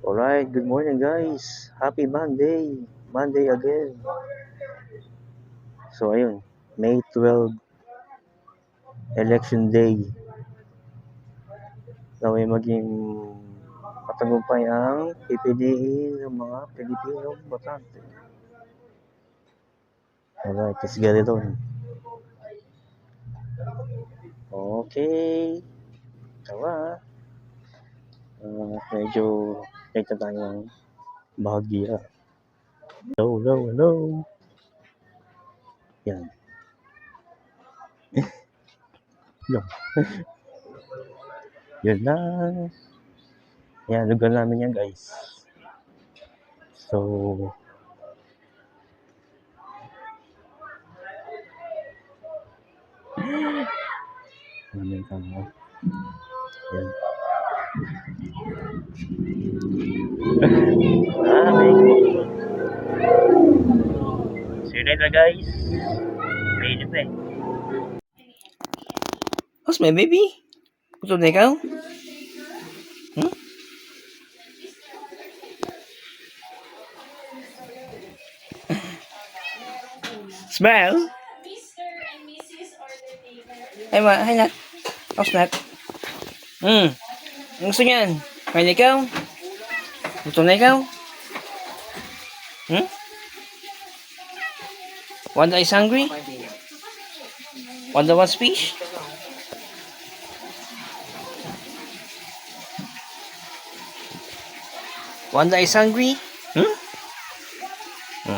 Alright, good morning guys. Happy Monday. Monday again. So ayun, May 12, Election Day. Naway maging matagumpay ang pipiliin ng mga Pilipinong botante. Alright, let's get it on. Okay. Tawa. Medyo late na tayo ng bahagya. Hello. Yan. Yun lang. Yan, lugar namin yan guys. So, namin tama. Yan. See you later guys. Ready pa eh. How's my baby? Gutom na ikaw? Smile? Hi Nat. How's Nat? Ang gusto niyan? Kain na ikaw? Gutom na ikaw? Wanda is hungry? Wanda wants fish? Wanda is hungry?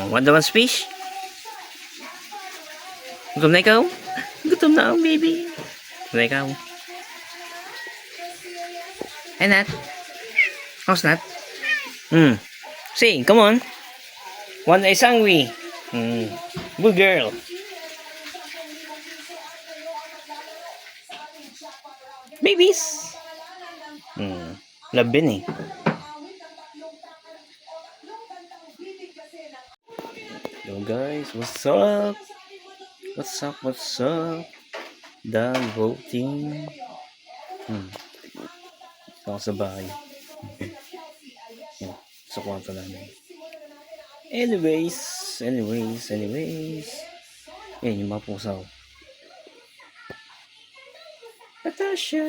Wanda wants fish? Gutom na ikaw? Gutom na ang baby. Gutom na ikaw? Hey Nat. How's Nat? Say, come on. Wanda is hungry. Good girl. Babies. Labin eh. Yo guys, what's up? What's up? Done voting. Ako sa bahay. Sa kwarto namin. Anyways. Yan yung mga pusaw. Natasha.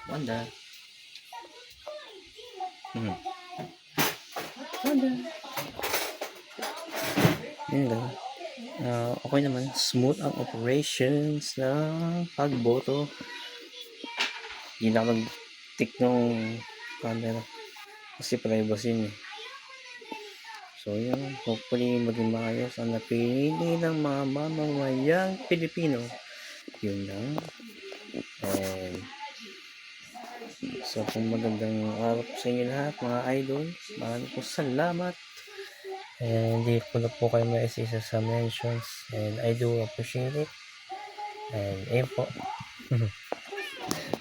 Wanda. Wanda. Yan lang. Okay naman. Smooth ang operations ng pagboto. Hindi na ako nag-tick nung camera. Kasi privacy niya. So yun, hopefully maging maayos ang napili ng mga mamamayang Pilipino. Yun lang. And so kung magandang araw sa inyo lahat mga idol, maraming po salamat. And hindi ko na po kayo maisisa sa mentions. And I do appreciate it. And ayun po.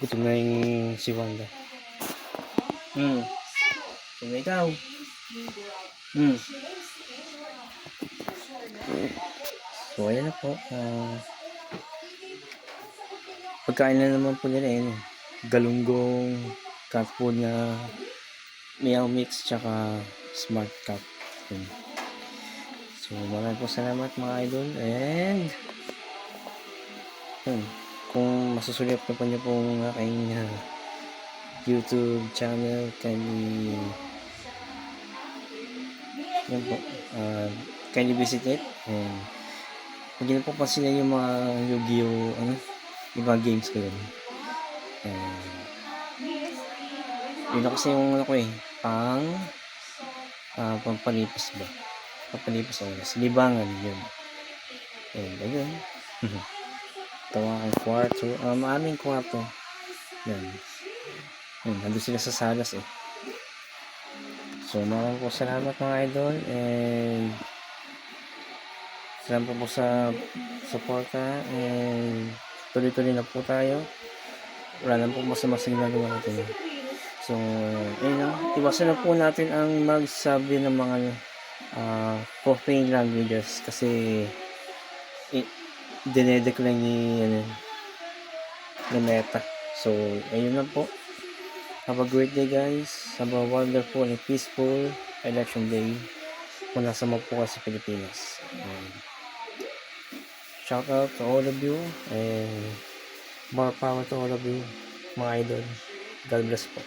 Gutom na yung si Wanda. Gutom na ikaw. So ayan na po. Pagkain na naman po nila yun. Galunggong, cat food na meow mix, tsaka smart cup. So maraming po salamat mga idol. And kung masusulit na po niyo pong aking YouTube channel, kindly visit it. And huwag niyo po pansinin yung mga Yu-Gi-Oh! Yung mga games ko yun. Yun na kasi yung pampalipas ba? Pampalipas oras. Libangan yun. And ayun. Ito ang kwarto. Aming kwarto. Yan. Nandun sila sa salas eh. So maraming po salamat mga idol. And salamat po sa suporta. And tuloy-tuloy na po tayo. Wala lang po masama sa ginagawa natin. So ayun na. Iwasan na po natin ang magsabi ng mga profane languages. Kasi dinedecline ni Meta. So ayun na po. Have a great day guys. Have a wonderful and peaceful election day kung nasa mo po sa Pilipinas. Shout out to all of you and more power to all of you, mga idol. God bless po.